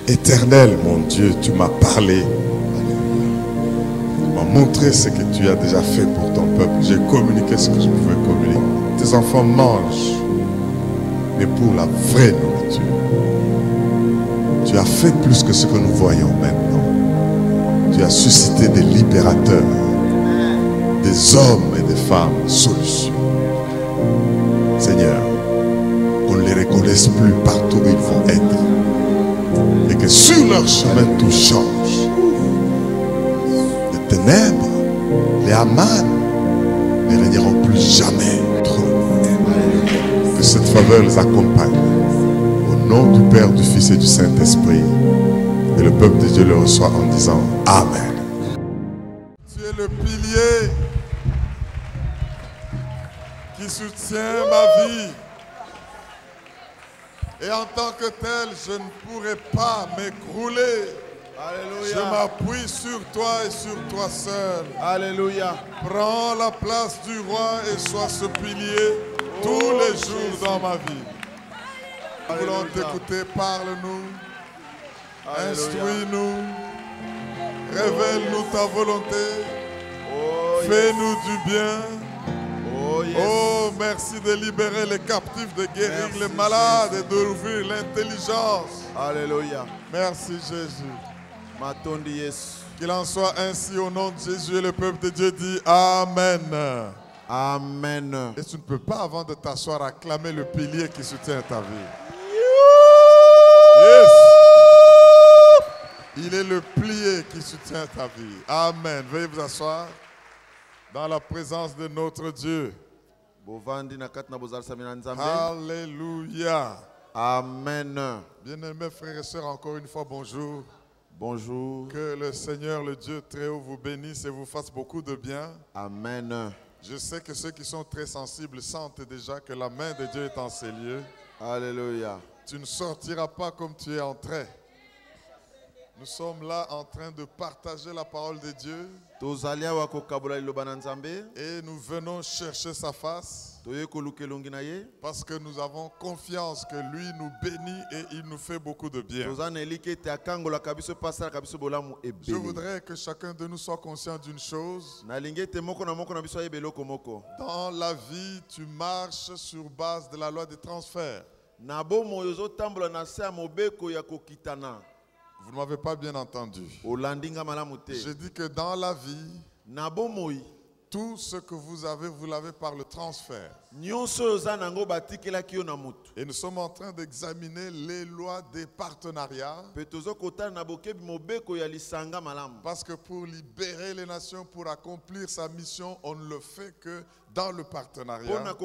Éternel, mon Dieu, tu m'as parlé. Tu m'as montré ce que tu as déjà fait pour ton peuple. J'ai communiqué ce que je pouvais communiquer. Tes enfants mangent, mais pour la vraie nourriture. Tu as fait plus que ce que nous voyons maintenant. Tu as suscité des libérateurs, des hommes et des femmes solutions. Seigneur, qu'on ne les reconnaisse plus partout où ils vont être. Et que sur leur chemin tout change. Les ténèbres, les Haman ne régneront plus jamais trop. Que cette faveur les accompagne. Au nom du Père, du Fils et du Saint-Esprit. Et le peuple de Dieu le reçoit en disant Amen. Tu es le pilier qui soutient ma vie. Et en tant que tel, je ne pourrai pas m'écrouler. Alléluia. Je m'appuie sur toi et sur toi seul. Alléluia. Prends la place du roi et sois ce pilier tous les jours dans ma vie. Nous voulons t'écouter, parle-nous, instruis-nous, révèle-nous ta volonté, fais-nous du bien. Oh, merci de libérer les captifs, de guérir les malades et d'ouvrir l'intelligence. Alléluia. Merci Jésus. Matondi Yesu. Qu'il en soit ainsi au nom de Jésus et le peuple de Dieu dit Amen. Amen. Et tu ne peux pas avant de t'asseoir acclamer le pilier qui soutient ta vie. Yes. Il est le pilier qui soutient ta vie. Amen. Veuillez vous asseoir dans la présence de notre Dieu. Alléluia. Amen. Bien-aimés frères et sœurs, encore une fois, bonjour. Bonjour. Que le Seigneur, le Dieu très haut, vous bénisse et vous fasse beaucoup de bien. Amen. Je sais que ceux qui sont très sensibles sentent déjà que la main de Dieu est en ces lieux. Alléluia. Tu ne sortiras pas comme tu es entré. Nous sommes là en train de partager la parole de Dieu. Et nous venons chercher sa face. Parce que nous avons confiance que lui nous bénit et il nous fait beaucoup de bien. Je voudrais que chacun de nous soit conscient d'une chose. Dans la vie, tu marches sur base de la loi des transferts. Vous ne m'avez pas bien entendu. Je dis que dans la vie, tout ce que vous l'avez par le transfert. Et nous sommes en train d'examiner les lois des partenariats. Parce que pour libérer les nations, pour accomplir sa mission, on ne le fait que dans le partenariat.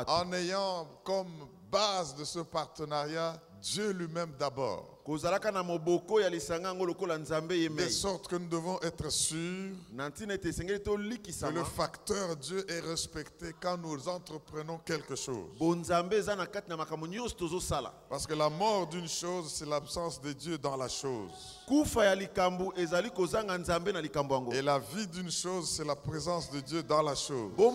En ayant comme base de ce partenariat Dieu lui-même d'abord. De sorte que nous devons être sûrs que le facteur Dieu est respecté quand nous entreprenons quelque chose. Parce que la mort d'une chose, c'est l'absence de Dieu dans la chose. Et la vie d'une chose, c'est la présence de Dieu dans la chose. Dans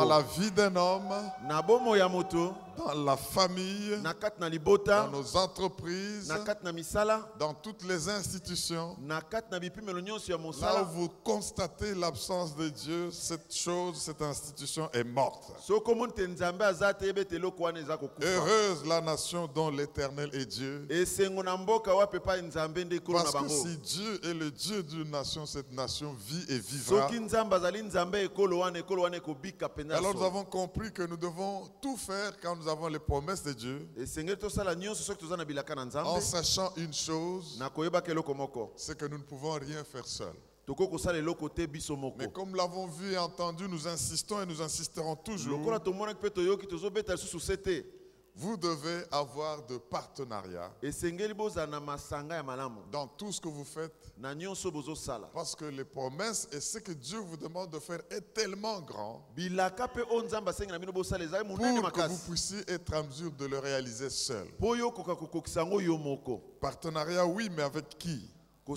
la vie d'un homme, dans la famille, dans nos entreprises, dans toutes les institutions, là où vous constatez l'absence de Dieu, cette chose, cette institution est morte. Heureuse la nation dont l'Éternel est Dieu. Parce que si Dieu est le Dieu d'une nation, cette nation vit et vivra. Alors nous avons compris que nous devons tout faire quand nous avons les promesses de Dieu. En sachant une chose, c'est que nous ne pouvons rien faire seuls. Mais comme nous l'avons vu et entendu, nous insistons et nous insisterons toujours. Vous devez avoir de partenariat dans tout ce que vous faites. Parce que les promesses et ce que Dieu vous demande de faire est tellement grand pour que vous puissiez être en mesure de le réaliser seul. Partenariat, oui, mais avec qui? 2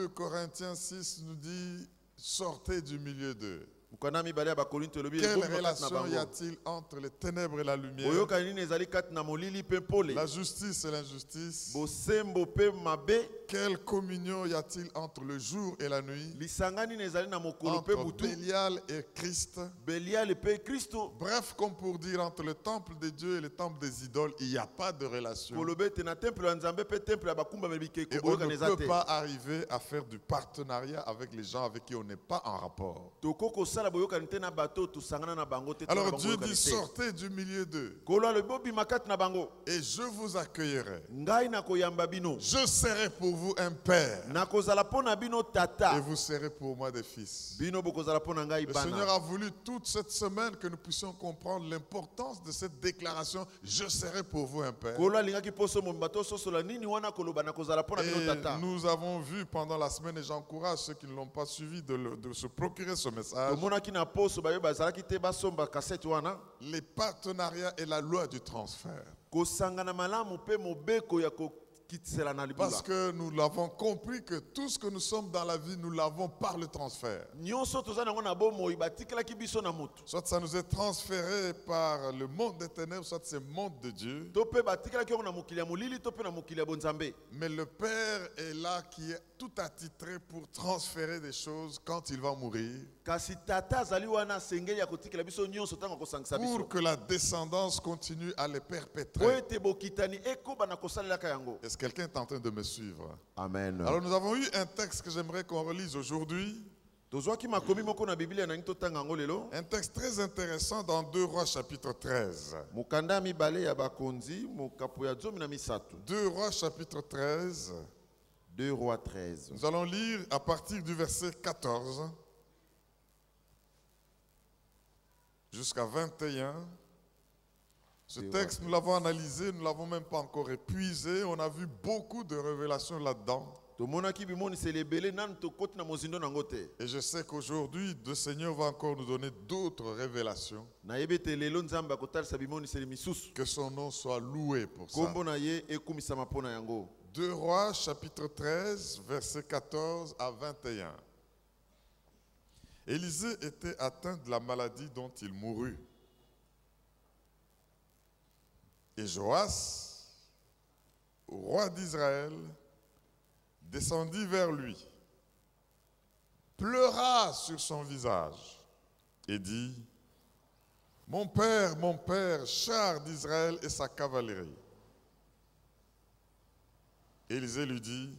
Corinthiens 6 nous dit sortez du milieu d'eux. Mukanda mibale ya bakorinto elobi Quelle ebomi bakati na relation y bango. a-t-il entre les ténèbres et la lumière? Boyoka nini ezali kati na molili mpe pole. La justice et l'injustice. Bosembo mpe mabe. Quelle communion y a-t-il entre le jour et la nuit? Lisanga nini ezali na mokolo mpe Entre butu. Bélial et Christ. Belial mpe Kristo. Bref, comme pour dire, entre le temple de Dieu et le temple des idoles, il n'y a pas de relation. Kolobe te na temple ya Nzambe pe temple ya bakumba melbike Et ko on boyoka ne neza peut te. pas arriver à faire du partenariat avec les gens avec qui on n'est pas en rapport. Toko kosala boyoka nte na bato tusangana na bango te. Alors Dieu dit, sortez du milieu d'eux. Kolo alobi makati na bango. Et je vous accueillerai. Ngai na koyamba bino. Je serai pour vous un père. Na kozala pona bino tata. Et vous serez pour moi des fils. Bino bokozala pona ngai Le bana. Seigneur a voulu toute cette semaine que nous puissions comprendre l'importance de cette déclaration. Je serai pour vous un père. Kolo alingaki poso mo bato sosola nini wana koloba na kozala pona bino tata. Et nous avons vu pendant la semaine, et j'encourage ceux qui ne l'ont pas suivi de se procurer ce message, Tomonaki na poso bayo bazalaki te basomba cassette wana. les partenariats et la loi du transfert. Kosangana malamu pe mobeko ya ko kitisela na libula. Parce que nous l'avons compris que tout ce que nous sommes dans la vie, nous l'avons par le transfert. Nyonso tozana ngona bomo ibatikelaki biso na mutu. Soit ça nous est transféré par le monde des ténèbres, soit c'est le monde de Dieu. To pe batikelaki ngona mokili ya molili to pe na mokili ya bonzambe. Mais le Père est là qui est tout attitré pour transférer des choses quand il va mourir. Kasi tata azali wana sengeli ya kotikela biso nyonso tango kosangisa biso. Pour que la descendance continue à les Po perpétrer. ete bokitani ekoba na kosalelaka yango. Est-ce que quelqu'un est en train de me suivre? Amen. Alors nous avons eu un texte que j'aimerais qu'on relise aujourd'hui. Tozwaki makomi moko na Biblia na ngi totanga yango lelo. Un texte très intéressant dans 2 Rois chapitre 13. Mukanda mibale ya bakonzi mokapo ya 13. 2 Rois chapitre 13. 2 Rois 13. Nous allons lire à partir du verset 14 jusqu'à 21. Ce texte, nous l'avons analysé, nous ne l'avons même pas encore épuisé. On a vu beaucoup de révélations là-dedans. Et je sais qu'aujourd'hui, le Seigneur va encore nous donner d'autres révélations. Que son nom soit loué pour ça. 2 Rois, chapitre 13, versets 14 à 21. Élisée était atteint de la maladie dont il mourut. Et Joas, roi d'Israël, descendit vers lui, pleura sur son visage et dit, mon père, char d'Israël et sa cavalerie. Élisée lui dit,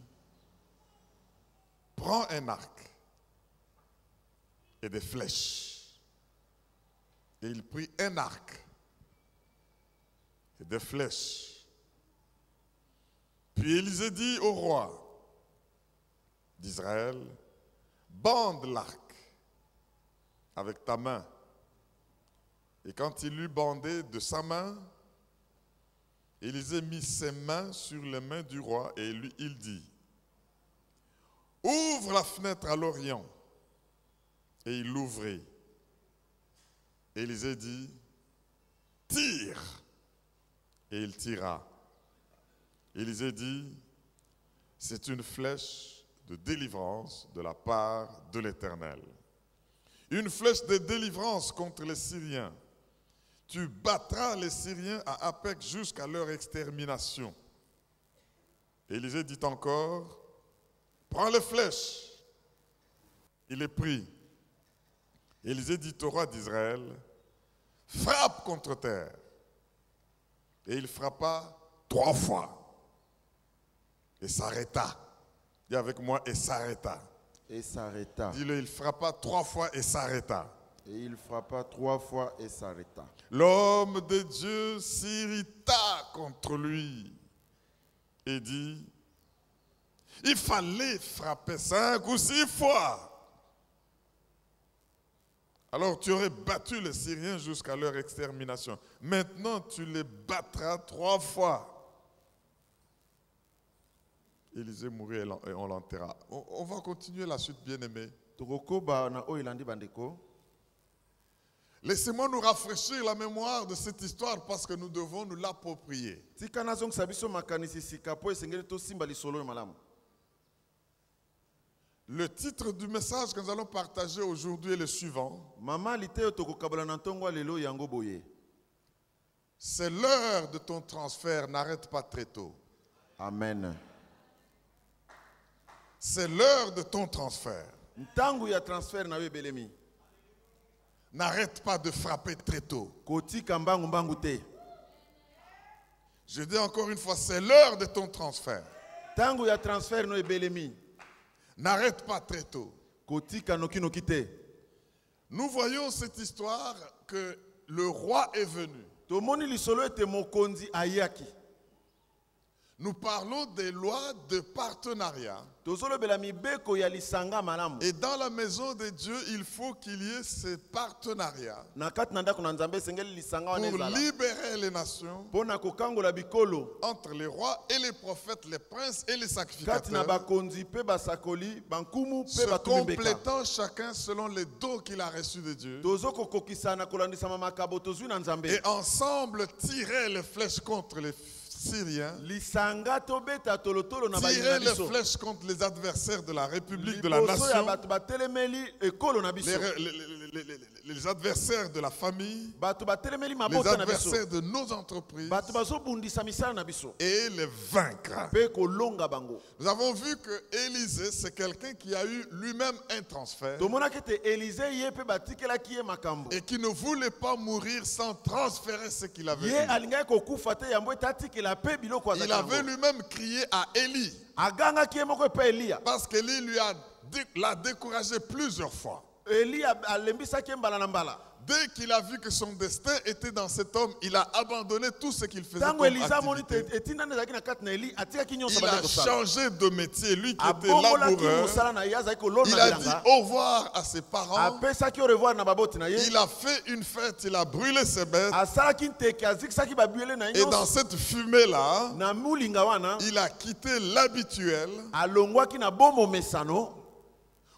prends un arc et des flèches. Et il prit un arc et des flèches. Puis Élisée dit au roi d'Israël, bande l'arc avec ta main. Et quand il l'eut bandé de sa main, Élisée mit ses mains sur les mains du roi et il dit, ouvre la fenêtre à l'Orient. Et il l'ouvrit. Élisée dit, tire. Et il tira. Élisée dit, c'est une flèche de délivrance de la part de l'Éternel. Une flèche de délivrance contre les Syriens. Tu battras les Syriens à Apec jusqu'à leur extermination. Élisée dit encore, prends les flèches. Il les prit. Élisée dit au roi d'Israël, frappe contre terre. Et il frappa 3 fois. Et s'arrêta. Dis avec moi, et s'arrêta. Et s'arrêta. Dis-le, il frappa 3 fois et s'arrêta. Et il frappa 3 fois et s'arrêta. L'homme de Dieu s'irrita contre lui et dit, il fallait frapper 5 ou 6 fois. Alors tu aurais battu les Syriens jusqu'à leur extermination. Maintenant tu les battras 3 fois. Élisée mourut et on l'enterra. On va continuer la suite, bien-aimés. Laissez-moi nous rafraîchir la mémoire de cette histoire parce que nous devons nous l'approprier. Le titre du message que nous allons partager aujourd'hui est le suivant. Mama liteyo tokokabala na ntongo lelo yango boye. C'est l'heure de ton transfert, n'arrête pas très tôt. Amen. C'est l'heure de ton transfert. Ntango ya transfert na yo belemi. N'arrête pas de frapper très tôt. Kotika mbangu mbangu te. Je dis encore une fois, c'est l'heure de ton transfert. Tango ya transfert no belemi. N'arrête pas très tôt. Kotika noki noki te. Nous voyons cette histoire que le roi est venu. Tomoni lisolo ete mokonzi ayaki. Nous parlons des lois de partenariat. Et dans la maison de Dieu, il faut qu'il y ait ces partenariats pour libérer les nations entre les rois et les prophètes, les princes et les sacrificateurs, se complétant chacun selon les dons qu'il a reçus de Dieu. Et ensemble tirer les flèches contre les Syriens, tirer les flèches contre les adversaires de la République, de la nation, les adversaires de la famille, les adversaires de nos entreprises, et les vaincre. Nous avons vu que Élisée, c'est quelqu'un qui a eu lui-même un transfert et qui ne voulait pas mourir sans transférer ce qu'il avait eu. Il avait lui-même crié à Élie parce qu'Élie l'a découragé plusieurs fois. Dès qu'il a vu que son destin était dans cet homme, il a abandonné tout ce qu'il faisait comme activité. Il a changé de métier. Lui qui était laboureur, il a dit au revoir à ses parents. Il a fait une fête, il a brûlé ses bêtes. Et dans cette fumée-là, il a quitté l'habituel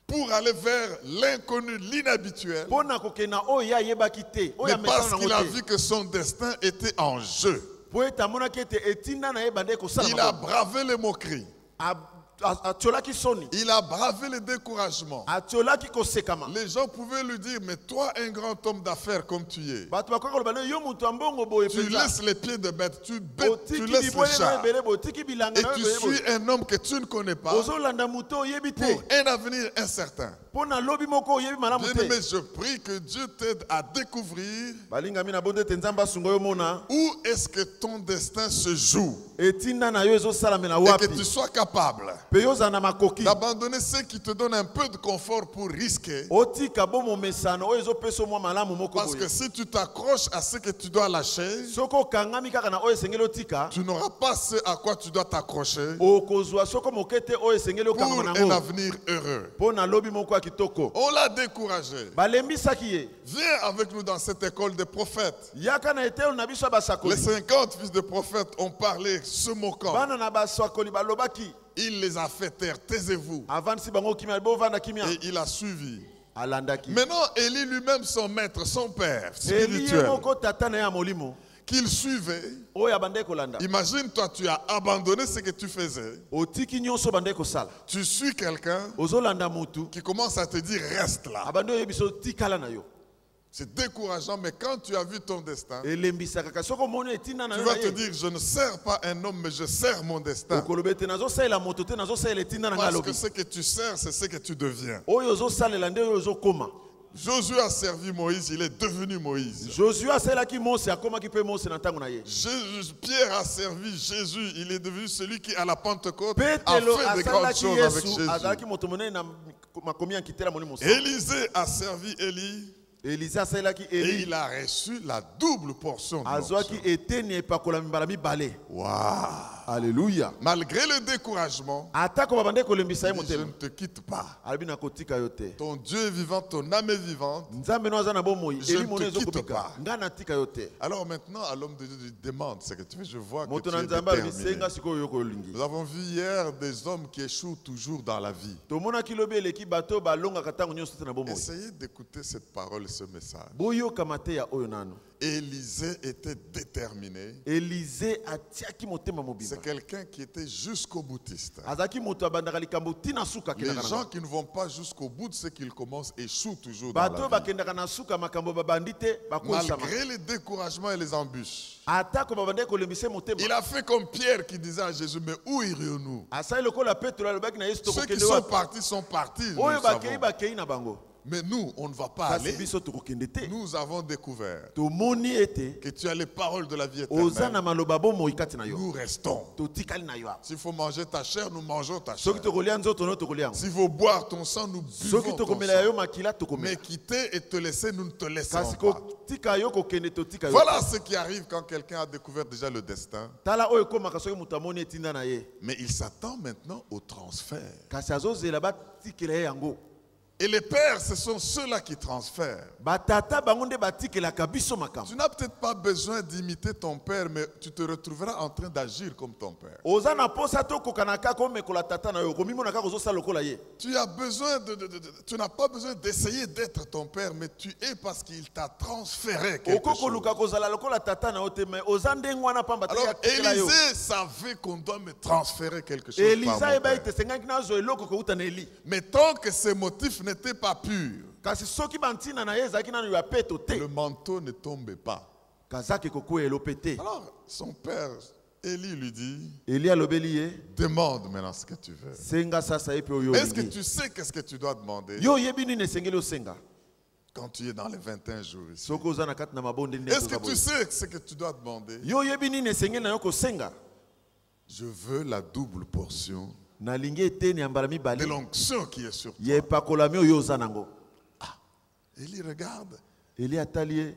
pour aller vers l'inconnu, l'inhabituel. Mais parce qu'il a vu que son destin était en jeu, il a bravé les moqueries. Il a bravé le découragement. Les gens pouvaient lui dire, mais toi, un grand homme d'affaires comme tu es, tu laisses les pieds de bête, tu laisses les chars, et tu suis un homme que tu ne connais pas pour un avenir incertain. Bien-aimé, je prie que Dieu t'aide à découvrir où est-ce que ton destin se joue et que tu sois capable d'abandonner ce qui te donne un peu de confort pour risquer. Parce que si tu t'accroches à ce que tu dois lâcher, tu n'auras pas ce à quoi tu dois t'accrocher pour un avenir heureux. On l'a découragé. Viens avec nous dans cette école des prophètes. Les 50 fils de prophètes ont parlé se moquant. Il les a fait taire, taisez-vous. Et il a suivi. Maintenant, Élie lui-même, son maître, son père spirituel, qu'il suivait. Imagine, toi, tu as abandonné ce que tu faisais. Tu suis quelqu'un qui commence à te dire reste là. C'est décourageant, mais quand tu as vu ton destin, tu vas te dire, je ne sers pas un homme, mais je sers mon destin. Parce que ce que tu sers, c'est ce que tu deviens. Josué a servi Moïse, il est devenu Moïse. Pierre a servi Jésus, il est devenu celui qui à la Pentecôte a fait de grandes choses avec Jésus. Élisée a servi Élie. Et il a reçu la double portion de wow. Alléluia. Malgré le découragement, je ne te quitte pas. Ton Dieu est vivant, ton âme est vivante. Je ne te quitte pas. Alors maintenant, à l'homme de Dieu, il demande ce que tu veux. Je vois que tu es déterminé. Nous avons vu hier des hommes qui échouent toujours dans la vie. Essayez d'écouter cette parole. ce message. boyoka mateya oyo nano. Élisée était déterminé. Élisée atiaki motema mobimba. C'est quelqu'un qui était jusqu'au boutiste. Azaki moto abandaka likambo tina suka Les kelaka gens nango. qui ne vont pas jusqu'au bout de ce qu'ils commencent échouent toujours dans Bato la vie. bakendaka na suka makambo babandi te bakosama. Malgré les découragements et les embûches. Atako babandi kolembisa motema. Il a fait comme Pierre qui disait à Jésus, mais où irions-nous? Asai lokola Petro alobaki na Yesu Ceux qui tokokende sont wapi? partis sont partis. Nous Oyo le bakei savons. bakei na bango. Mais nous, on ne va pas Kasi aller. biso tokokende te. Nous avons découvert Tomoni ete que tu as les paroles de la vie oza na éternelle. maloba bomoi kati na yo. Nous restons. Totikali na yo. S'il faut manger ta chair, nous mangeons ta chair. Soki tokolia nzoto no tokolia yango. S'il faut boire ton sang, nous Soki buvons ton tokomela yo sang. makila Mais tokomela. quitter et te laisser, nous ne te laisserons Kasi pas. kotika yo kokende totika yo. Voilà ce qui arrive quand quelqu'un a découvert déjà le destin. Tala oyo komaka soki moto amoni etinda na ye. Mais il s'attend maintenant au transfert. Kasi azozela batikela ye yango. Et les pères, ce sont ceux-là qui transfèrent. Batata bango nde batikelaka biso makambo. Tu n'as peut-être pas besoin d'imiter ton père, mais tu te retrouveras en train d'agir comme ton père. Oza na posa to kokanaka ko mekola tata na yo komimona ka kozosa lokola ye. Tu as besoin tu n'as pas besoin d'essayer d'être ton père, mais tu es parce qu'il t'a transféré quelque Okoko chose. luka kozala lokola tata na yo te mais oza ndengo wana pamba te Alors ya tikela yo. Élisée savait qu'on doit me transférer quelque chose par Elisa mon eba père. ite sengaki na zo eloko ko uta na Eli. Mais tant que ses motifs n'étaient pas purs, Kasi soki bantina na ye ezaki nanu ya peto te. le manteau ne tombait pas. Kazaki kokuwa elopete. Alors son père, Élie, lui dit, Eli alobeli ye demande maintenant ce que tu veux. senga sasa ye pe oyo Est-ce que olingi. tu sais qu'est-ce que tu dois demander Yo yebi nini esengeli osenga. quand tu es dans les 21 jours ici? Soko oza na kati na mabonde nde Est-ce que koza tu boye. sais ce que tu dois demander? Yo yebi nini esengeli na yo kosenga. Je veux la double portion Nalingi eteni ya mbala de mibale. l'onction qui est sur toi. Ye pakolami oyo oza nango. Élie regarde. Eli atali ye.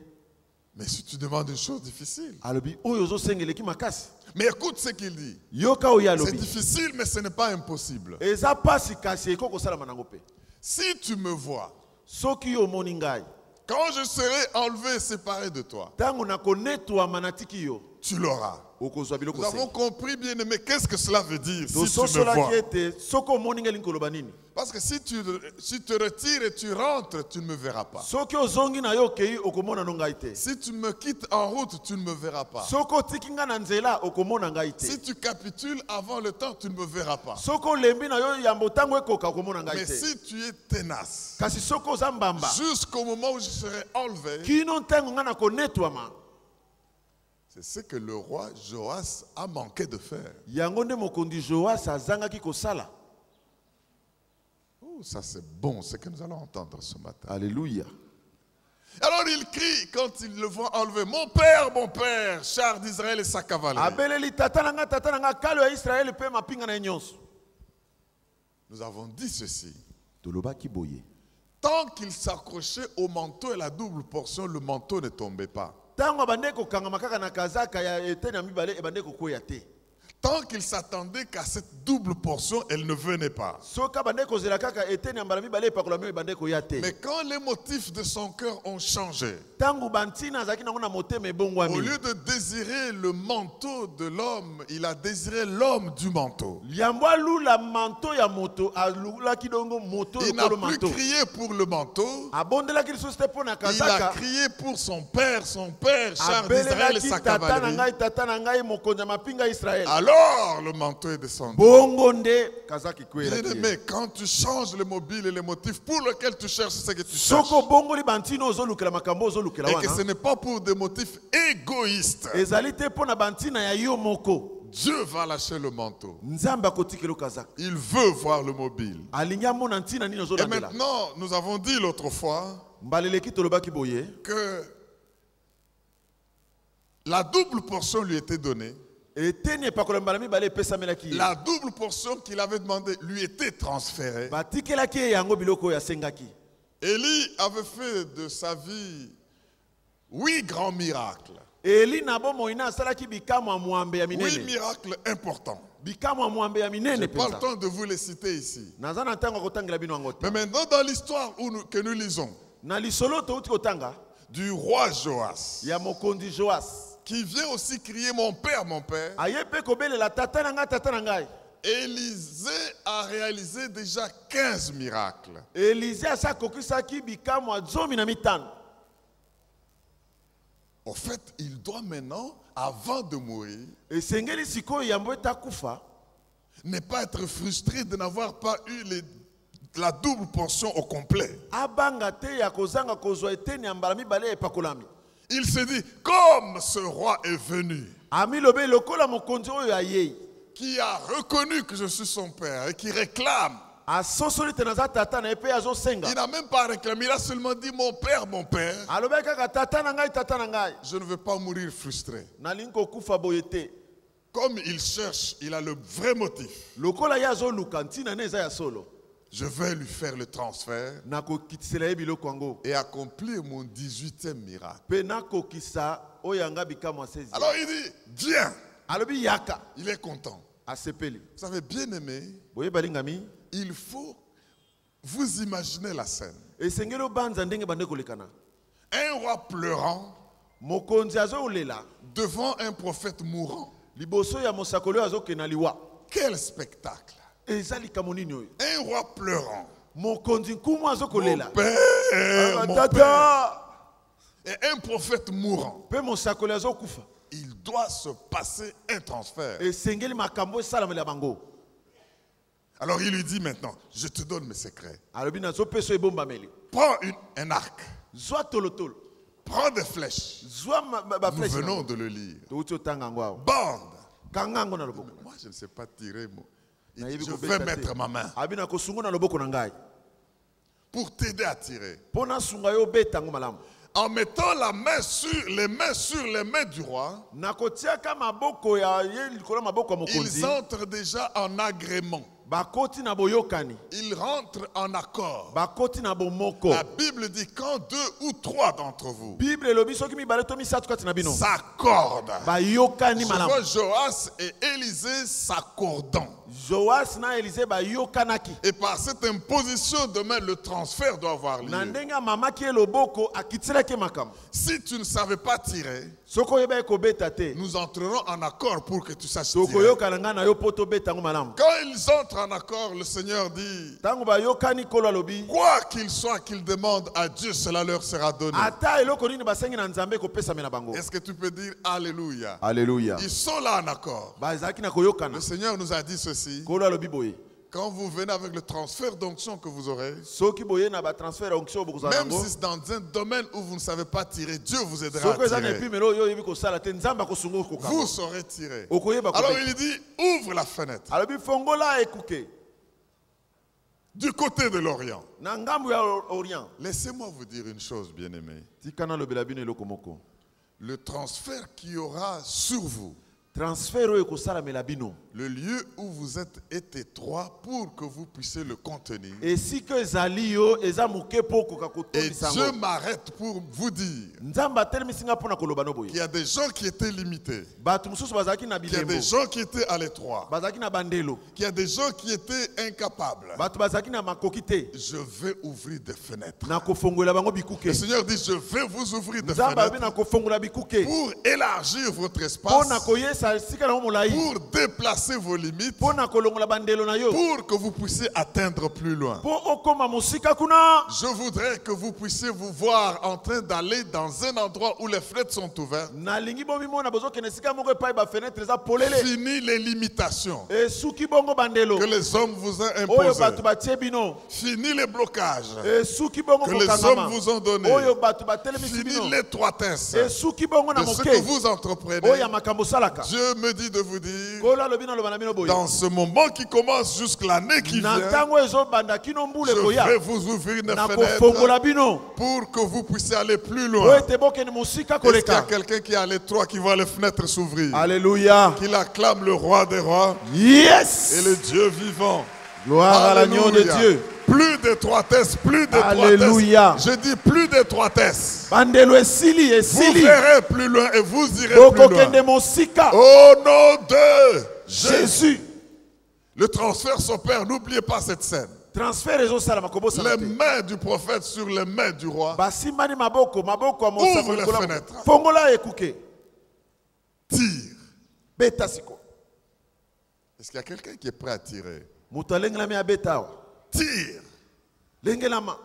Mais si tu demandes une chose difficile. Alobi oyo ozosengeleki makasi. Mais écoute ce qu'il dit. Yoka oyo C'est alobi. difficile, mais ce n'est pas impossible. Eza pasi kasi eko kosalama nango pe. Si tu me vois, Soki yo omoni ngai. quand je serai enlevé et séparé de toi, Tango nakonetwama natiki yo. tu l'auras. Okozwa biloko Nous avons sengi. compris, bien aimé, qu'est-ce que cela veut dire si tu me Tososolaki vois. ete soko omoni ngai linkoloba nini. Parce que si tu te retires et tu rentres, tu ne me verras pas. Soki ozongi na yo okei okomona no ngai te. Si tu me quittes en route, tu ne me verras pas. Soko otiki ngai na nzela okomona ngai Si te. tu capitules avant le temps, tu ne me verras pas. Soko olembi na yo yambo ntango ekoka okomona ngai Mais te. si tu es tenace, Kasi soko oza mbamba jusqu'au moment où je serai enlevé, kino ntango ngai nakonetwama. c'est ce que le roi Joas a manqué de faire. Yango nde mokonzi Joas azangaki kosala. Oh, ça c'est bon, ce que nous allons entendre ce matin. Alléluia. Alors il crie quand il le voit enlever, mon père, char d'Israël et sa cavalerie. Abeleli tata na nga kalo ya Israël pe mapinga na ye nyonso. Nous avons dit ceci. Tolobaki boye. Tant qu'il s'accrochait au manteau et la double portion, le manteau ne tombait pas. Tango abande kokangama kaka na kazaka ya eteni ya mibale ebande kokwea te. Tant qu'il s'attendait qu'à cette double portion, elle ne venait pas. Soka bande kozela kaka eteni ya mbala mibale epakolami ebande koya te. Mais quand les motifs de son cœur ont changé, Tango bantina azaki nango na motema au ebongwami. lieu de désirer le manteau de l'homme, il a désiré l'homme du manteau. Yambo alula manto ya moto alulaki dongo moto Il n'a lokolo plus manto. crié pour le manteau, Abondelaki lisusu te mpo na il a kazaka. crié pour son père, char d'Israël et Abelelaki sa tata na cavalerie. ngai tata na ngai mokonzi ya mapinga Israël. Alors le manteau est descendu. Bongo nde kazaki Bien kwelaki ye. aimé, quand tu changes le mobile et les motifs pour lesquels tu cherches ce que tu cherches, Soko bongoli bantino ozolukela makambo ozolukela et que ce wana. n'est pas pour des motifs égoïstes, Ezali te mpo na bantina ya yo moko. Dieu va lâcher le manteau. Nzambe akotikela okaza. Il veut voir le mobile. Alingi amona ntina nini Et ozolandela. maintenant, nous avons dit l'autre fois Mbaleleki tolobaki boye. que la double portion lui était donnée. Eteni epakola mbala mibale epesamelaki ye. La double portion qu'il avait demandé lui était transférée. Batikelaki ye yango biloko oyo asengaki. Élie avait fait de sa vie 8 grands miracles. Eli na bomoi na asalaki bikamwa ya mwambe ya 8 minene. miracles importants. Bikamwa ya mwambe ya Je minene n'ai pas le penza. temps de vous les citer ici. Naza na ntango ya kotangela bino yango te. Mais maintenant, dans l'histoire que nous lisons, Na lisolo touti kotanga du roi Joas, ya mokonzi Joas. qui vient aussi crier mon père, Aye pe kobelela tata na ngai tata na ngai. Élisée a réalisé déjà 15 miracles. Élisée asakokisaki bikamwa 15. Au fait, il doit maintenant, avant de mourir, esengeli sikoyo yambo etakufa ne pas être frustré de n'avoir pas eu la double portion au complet. abanga te ya kozanga kozwa eteni ya mbala mibale epakolami. Il se dit, comme ce roi est venu, Ami lobe lokola mokonzi oyo ayei qui a reconnu que je suis son père et qui réclame. asosoli te naza tata na ye mpe azosenga. Il n'a même pas réclamé, il a seulement dit mon père, Alobe kaka tata na ngai tata na ngai. je ne veux pas mourir frustré. Nalingi kokufa boye te. Comme il cherche, il a le vrai motif. Lokola ye azoluka ntina na eza ya solo. Je vais lui faire le transfert Nakokitisela ye biloko yango et accomplir mon 18e miracle. mpe nakokisa oyo yanga bikamwa 16. Alors il dit, viens. Alobi yaka Il est content. asepeli. Vous savez, bien aimé, Boye balingami il faut vous imaginer la scène. esengeli obanza ndenge bande kolekana. Un roi pleurant Mokonzi azolela devant un prophète mourant. liboso ya mosakoli oyo azokena liwa. Quel spectacle! Eza likambo nini oyo? Un roi pleurant. Mokonzi nkumu azokolela. Mon père, mon père. Tata Et un prophète mourant. mpe mosakoli azokufa. Il doit se passer un transfert. Esengeli makambo esalamela bango. Alors il lui dit maintenant, je te donne mes secrets. Alobi nazopesa ebombameli. Prends un arc. Zwa tolotolo. Prends des flèches. Zwa Nous bafleche. venons de le lire. Touti otanga yango awa. Bande. Kanga yango na loboko. Moi, je ne sais pas tirer. Il Na dit, yebi je kobeta vais te. mettre ma main Abi na kosunga na loboko na ngai. pour t'aider à tirer. Pona sunga yo beta yango malamu. En mettant les mains sur les mains du roi, Nakotiaka maboko ya ye likolo maboko ya mokonzi. ils entrent déjà en agrément. Bakoti na boyokani. Ils rentrent en accord. Bakoti na bomoko. La Bible dit quand 2 ou 3 d'entre vous Bible elobi soki mibale to misatu kati na bino. s'accordent. Bayokani Je malamu. vois Joas et Élisée s'accordant. Joas na Élisée bayokanaki. Et par cette imposition de main, le transfert doit avoir lieu. Na ndenge mama ki loboko akitilaki makambo. Si tu ne savais pas tirer, Soko yeba ekobeta te. nous entrerons en accord pour que tu saches tirer. Soko yokana nga na yo poto beta yango malamu. Quand ils entrent en accord, le Seigneur dit, Tango bayokani kolo alobi. quoi qu'il soit qu'ils demandent à Dieu, cela leur sera donné. Ata eloko nini basengi na nzambe kopesa mena bango. Est-ce que tu peux dire Alléluia? Alléluia. Ils sont là en accord. Bazaki na koyokana. Le Seigneur nous a dit ceci. Kolo alobi boye. Quand vous venez avec le transfert d'onction que vous aurez, Soki boye na ba transfert onction bokozala même ngo. si c'est dans un domaine où vous ne savez pas tirer, Dieu vous aidera Soko à eza na tirer. epimelo yo yebi kosala te nzamba kosunga koka. Vous saurez tirer. Okoyeba Alors kopesa. il dit, ouvre la fenêtre Alobi fongola ekuke. du côté de l'Orient. Na ngambu ya Orient. Laissez-moi vous dire une chose, bien-aimés. Tikana lobela bino eloko moko. Le transfert qu'il y aura sur vous, Transfert oyo kosala mela bino. le lieu où vous êtes est étroit pour que vous puissiez le contenir. Esika ezali yo eza moke po koka Et kotondisa Dieu yango. m'arrête pour vous dire Nzamba atelemisi nga mpona koloba no qu'il boye. y a des gens qui étaient limités, Bato mosusu bazalaki na qu'il y a bilembo. des gens qui étaient à l'étroit, Bazalaki na bandelo. qu'il y a des gens qui étaient incapables. Bato bazalaki na makoki te. Je vais ouvrir des fenêtres. Na kofongola bango Le bikuke. Seigneur dit, je vais vous ouvrir des Nzamba abi na fenêtres kofongola bikuke. pour élargir votre Pona espace, koyesa sika na molai. pour déplacer vos limites, Pona kolongola bandelo na yo. pour que vous puissiez atteindre plus loin. Po okoma mosika kuna. Je voudrais que vous puissiez vous voir en train d'aller dans un endroit où les fenêtres sont ouvertes. Na lingi bomi mona bozokende sika moko epai ba fenêtre eza polele. Fini les limitations Esuki bongo bandelo. que les hommes vous ont Oyo imposées. bato batie bino. Fini les blocages Esuki bongo que les kokangama. hommes vous ont donnés. Oyo bato batelemisi Fini bino. l'étroitesse Esuki bongo na de ce moke. que vous entreprenez. Oyo makambo salaka. Dieu me dit de vous dire, Kolo alobi na loba na bino boye. dans ce moment qui commence jusqu'à l'année qui Na vient, ntango ezobanda kino mbule je koya. vais vous ouvrir une Na fenêtre kofongola bino. pour que vous puissiez aller plus Oyo loin. ete bokende mosika Est-ce qu'il y a koleka. quelqu'un qui est à l'étroit qui voit les fenêtres s'ouvrir? Alléluia. Qu'il acclame le roi des rois Yes. et le Dieu vivant. Gloire à l'agneau de Alléluia. Dieu. Plus d'étroitesse, plus d'étroitesse. Alléluia. Je dis plus d'étroitesse. Bandelo esili Vous esili. verrez plus loin et vous irez plus loin. Bokokende mosika. Au nom de Jésus. Jésus. Le transfert s'opère. N'oubliez pas cette scène. Transfert ezosala makobosa. Les mains du prophète sur les mains du roi. Basimbani maboko maboko ya Ouvre les mosaka. fenêtres. Fongola ekuke. Tire. Beta siko. Est-ce qu'il y a quelqu'un qui est prêt à tirer? Moto alengelami abeta awa. Tire. Lengelama.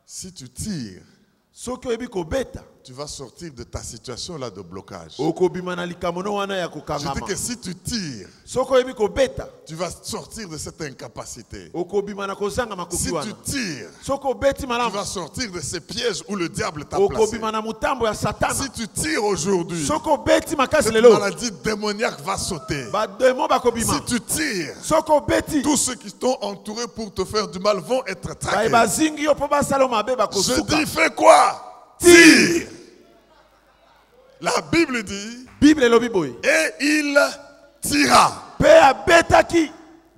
Si tu tires, Soki oyebi kobeta. tu tu vas sortir de ta situation là de blocage. okobima na likamono wana ya Je dis kokangama. que si tu tires, Soko yebi kobeta, tu vas sortir de cette incapacité. okobima na kozanga Si makoki tu wana. tires, Soko beti tu malamu, vas sortir de ces pièges où le diable t'a placé. okobima na mutambo ya satana. Si tu tires aujourd'hui, Soko beti makasi cette lelo, maladie démoniaque va sauter. ba demo bakobima. Si tu tires, Soko beti, tous ceux qui t'ont entouré pour te faire du mal vont être ba traqués. bazingi yo po basalo mabe Je bakosuka. dis, fais quoi? Tire. La Bible dit, Bible elobi boye. et il tira. Pe abetaki.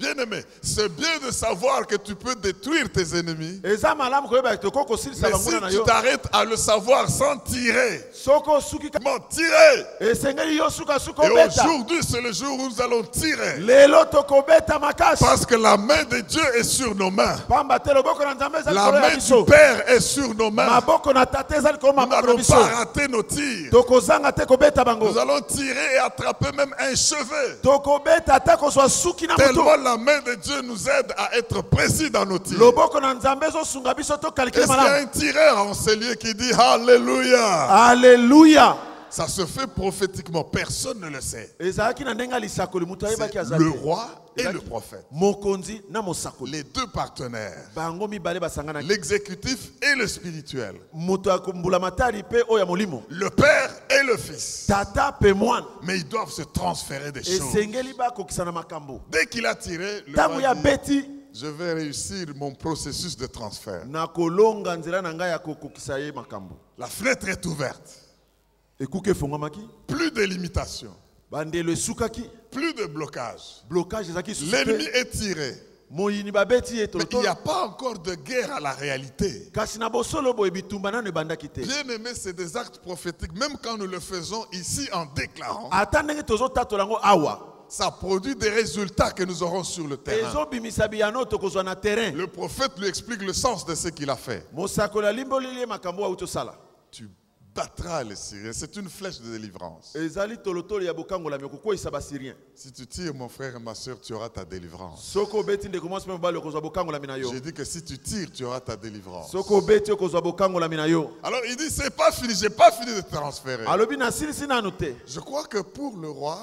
Bien-aimé, c'est bien de savoir que tu peux détruire tes ennemis. Eza malamu koyeba toko kosilisa Mais si banguna na tu yo. t'arrêtes à le savoir sans tirer, Soko suki ka. comment tirer? Esengeli yo suka suko Et beta. aujourd'hui, c'est le jour où nous allons tirer. Lelo toko beta makasi. Parce que la main de Dieu est sur nos mains. Pamba te loboko na nzambe za La likolo ya main biso. du Père est sur nos mains. Maboko na tate za likolo Nous maboko na n'allons biso. pas rater nos tirs. Toko zanga te kobeta bango. Nous allons tirer et attraper même un cheveu. Toko beta ta ko so suki na Tellement moto. la main de Dieu nous aide à être précis dans nos tirs. Loboko na nzambe zo sunga biso to calculer Est-ce qu'il y a malamu. un tireur en ce lieu qui dit Alléluia? Alléluia. Ça se fait prophétiquement, personne ne le sait. Ezaki na ndenga lisakoli muto ayebaki C'est azali. le roi et le prophète. Mokonzi na mosakoli. Les deux partenaires, Bango mibale basangana. l'exécutif et le spirituel. Moto akombula matari pe oya molimo. Le père et le fils. Tata pe mwana. Mais ils doivent se transférer des choses. Esengeli bakokisa na makambo. Dès qu'il a tiré, le Tango ya roi dit, beti je vais réussir mon processus de transfert. na kolonga nzela na ngai ya kokokisa ye makambo. La fenêtre est ouverte. Ekuke fongwamaki. Plus de limitation, Bandelo esukaki. plus de blocage. Blocage ezaki L'ennemi susupe. est tiré. Moyini babeti ye Mais il n'y tolotolo. a pas encore de guerre à la réalité. Kasi na bosolo boye bitumba nano ebandaki te. Bien aimé, c'est des actes prophétiques. Même quand nous le faisons ici en déclarant, Ata ndenge tozotatola yango awa. ça produit des résultats que nous aurons sur le terrain. Ezobimisa biyano tokozwa na terrain. Le prophète lui explique le sens de ce qu'il a fait. Mosakoli alimboleli ye makambo auti osala. Tu battras les Syriens. C'est une flèche de délivrance. Ezali tolotolo ya bokangola okokweyisa basyrien. Si tu tires, mon frère et ma soeur, tu auras ta délivrance. Soko obeti ndeko mwasi mpe mobali okozwa bokangolami na yo. J'ai dit que si tu tires, tu auras ta délivrance. Soko obeti okozwa bokangolami na yo. Alors il dit, c'est pas fini, j'ai pas fini de te transférer. Alobi nasilisi nanu te. Je crois que pour le roi,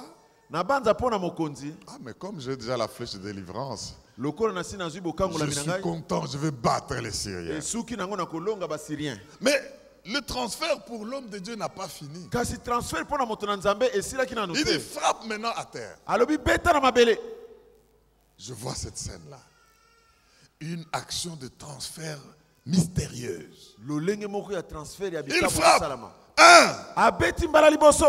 Nabanza mpo na mokonzi. mais comme j'ai déjà la flèche de délivrance, Lokola nasi nazwi je bokangolami na suis ngai. content, je vais battre les Syriens. Esuki nango na kolonga basyrien. Mais le transfert pour l'homme de Dieu n'a pas fini. Kasi transfert mpo na moto na nzambe esilaki nanu Il dit, te. frappe maintenant à terre. Alobi beta na mabele. Je vois cette scène-là. Une action de transfert mystérieuse. Lolenge moko ya transfert ya Il bikambo frappe. salama. Un. Abeti mbala liboso.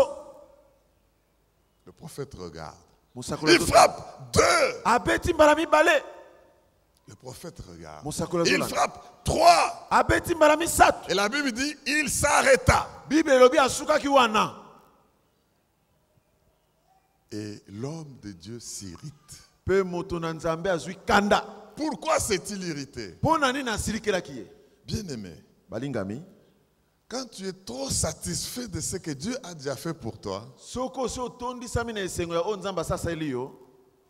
Le prophète regarde. Mosakoli Il frappe. Deux. Abeti mbala mibale. Le prophète regarde. Mosakoli Il azolanda. frappe. Trois. Abeti mbala misato. Et la Bible dit, il s'arrêta. Bible elobi asukaki wana. Et l'homme de Dieu s'irrite. Pe moto na nzambe azwi kanda. Pourquoi s'est-il irrité? Mpo na nini asilikelaki ye? Bien-aimé, Balingami. quand tu es trop satisfait de ce que Dieu a déjà fait pour toi, Soko so otondisami na esengo ya oyo nzambe asasaeli yo.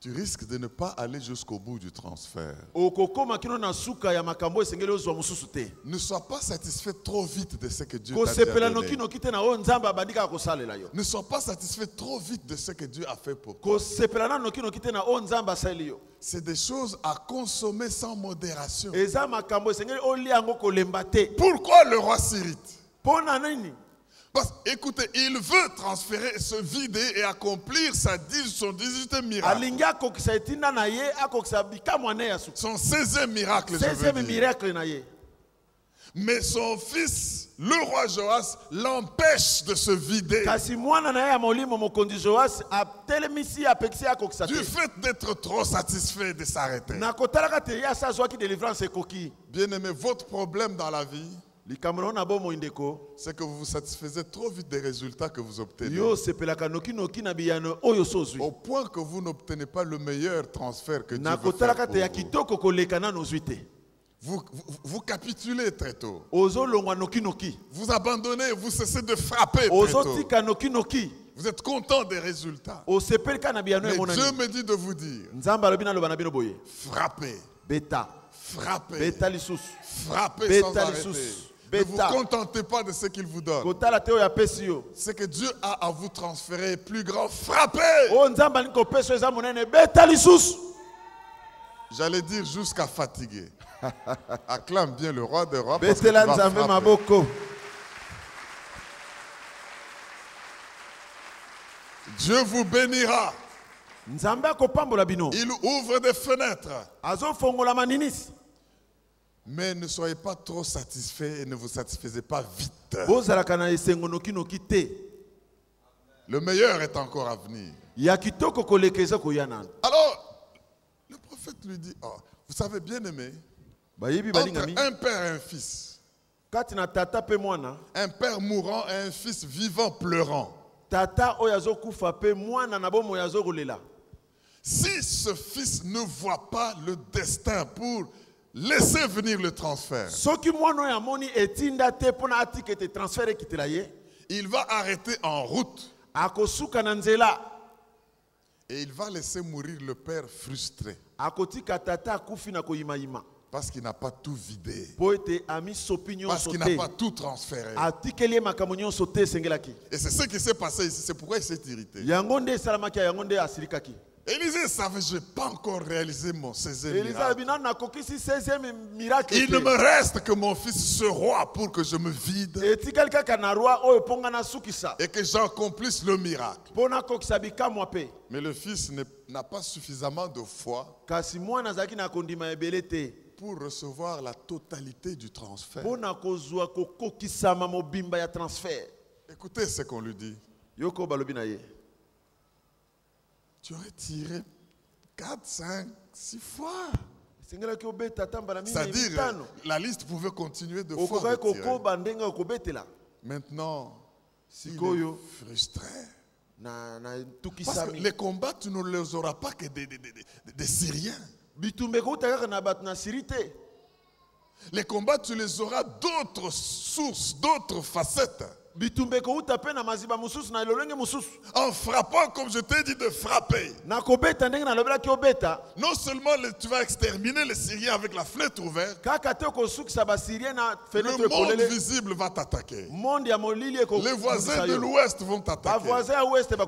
tu risques de ne pas aller jusqu'au bout du transfert. Okokoma kino na suka ya makambo esengeli ozwa mosusu te. Ne sois pas satisfait trop vite de ce que Dieu t'a déjà Kosepela donné. noki te na oyo nzambe abandika kosalela yo. Ne sois pas satisfait trop vite de ce que Dieu a fait pour toi. Kosepela na noki te na oyo nzambe asaeli yo. C'est des choses à consommer sans modération. Eza makambo esengeli olia yango kolemba te. Pourquoi le roi s'irrite? Mpo na nini? Parce écoutez, il veut transférer, se vider et accomplir son 18e miracle. Alingi akokisa etinda na ye akokisa bikamwa ne ya suka. Son 16e miracle, je veux 16e dire. miracle na ye. Mais son fils, le roi Joas, l'empêche de se vider. Kasi mwana na ye ya molimo mokonzi Joasi atelemisi apekisi akokisa Du te. fait d'être trop satisfait de s'arrêter. Na kotalaka te ye asa azwaki délivrance ekoki. Bien-aimé, votre problème dans la vie, Likambo na yo na bomoi ndeko. c'est que vous vous satisfaisez trop vite des résultats que vous obtenez. Yo sepelaka noki na biyano oyo so ozwi. Au point que vous n'obtenez pas le meilleur transfert que Dieu Na veut faire kotalaka pour te ya vous. kitoko koleka nano ozwi te. Vous capitulez très tôt. Ozolongwa noki. Vous abandonnez, vous cessez de frapper très tôt. Ozotika noki. Vous êtes content des résultats. Osepelika na biyano Mais emonani. Dieu me dit de vous dire, Nzambe alobi na loba na bino boye. frappez, Beta. frappez, Beta lisusu. frappez sans Beta arrêter. lisusu. Ne vous contentez pas de ce qu'il vous donne. Ce que Dieu a à vous transférer est plus grand. Frappez! J'allais dire jusqu'à fatiguer. Acclame bien le roi des rois. Parce qu'il va frapper. Dieu vous bénira. Il ouvre des fenêtres. Mais ne soyez pas trop satisfaits et ne vous satisfaisez pas vite. Le meilleur est encore à venir. Alors, le prophète lui dit, oh, vous savez bien aimé, entre un père et un fils, un père mourant et un fils vivant pleurant. Si ce fils ne voit pas le destin pour laisser venir le transfert, il va arrêter en route et il va laisser mourir le père frustré parce qu'il n'a pas tout vidé, parce qu'il n'a pas tout transféré. Et c'est ce qui s'est passé ici, c'est pourquoi il s'est irrité. Élisée savait, je n'ai pas encore réalisé mon 16e miracle. Il ne me reste que mon fils ce roi pour que je me vide et que j'accomplisse le miracle. Mais le fils n'a pas suffisamment de foi pour recevoir la totalité du transfert. Écoutez ce qu'on lui dit. Tu aurais tiré 4, 5, 6 fois. C'est-à-dire, la liste pouvait continuer de fois. Maintenant, il est frustré. Parce que les combats, tu ne les auras pas que des Syriens. Les combats, tu les auras d'autres sources, d'autres facettes. En frappant, comme je t'ai dit de frapper. Non seulement tu vas exterminer les Syriens avec la fenêtre ouverte, le monde visible va t'attaquer. Les voisins de l'ouest vont t'attaquer.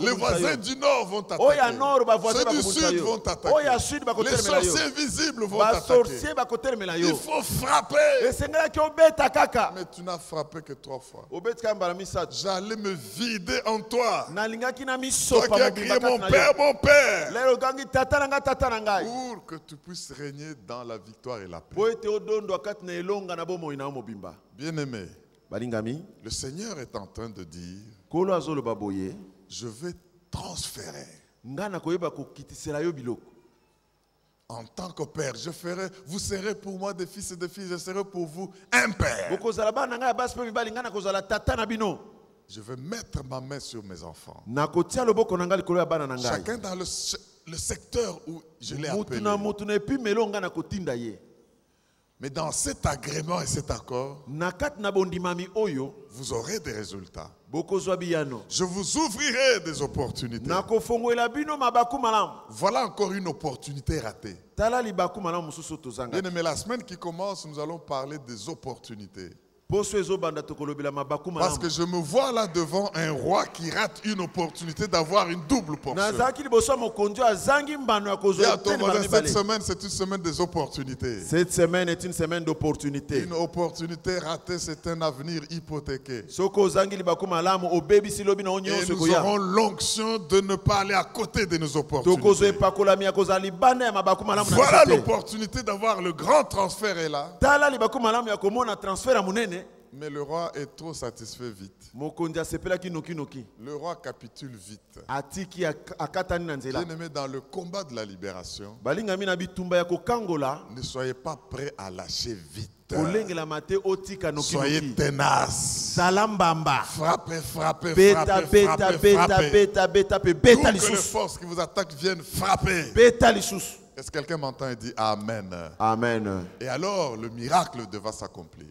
Les voisins du nord vont t'attaquer. Ceux du sud vont t'attaquer. Les sorciers visibles vont t'attaquer. Il faut frapper. Mais tu n'as frappé que 3 fois. J'allais me vider en toi. Toi qui as crié mon père, pour que tu puisses régner dans la victoire et la paix. Bien-aimé, le Seigneur est en train de dire, je vais transférer. En tant que père, vous serez pour moi des fils et des filles, je serai pour vous un père. Je vais mettre ma main sur mes enfants. Chacun dans le secteur où je l'ai appelé. Mais dans cet agrément et cet accord, vous aurez des résultats. Je vous ouvrirai des opportunités. Voilà encore une opportunité ratée. Bien aimé, la semaine qui commence, nous allons parler des opportunités. Parce que je me vois là devant un roi qui rate une opportunité d'avoir une double portion. Cette semaine, c'est une semaine des opportunités. Cette semaine est une semaine d'opportunités. Une opportunité ratée, c'est un avenir hypothéqué. Et nous aurons l'onction de ne pas aller à côté de nos opportunités. Voilà l'opportunité d'avoir le grand transfert est là. Mais le roi est trop satisfait vite. Le roi capitule vite. Bien-aimé, dans le combat de la libération, ne soyez pas prêts à lâcher vite. Soyez tenaces. Frappez, frappez, frappez, frappez. Que les forces qui vous attaquent viennent frapper. Est-ce que quelqu'un m'entend et dit Amen? Amen. Et alors, le miracle devra s'accomplir.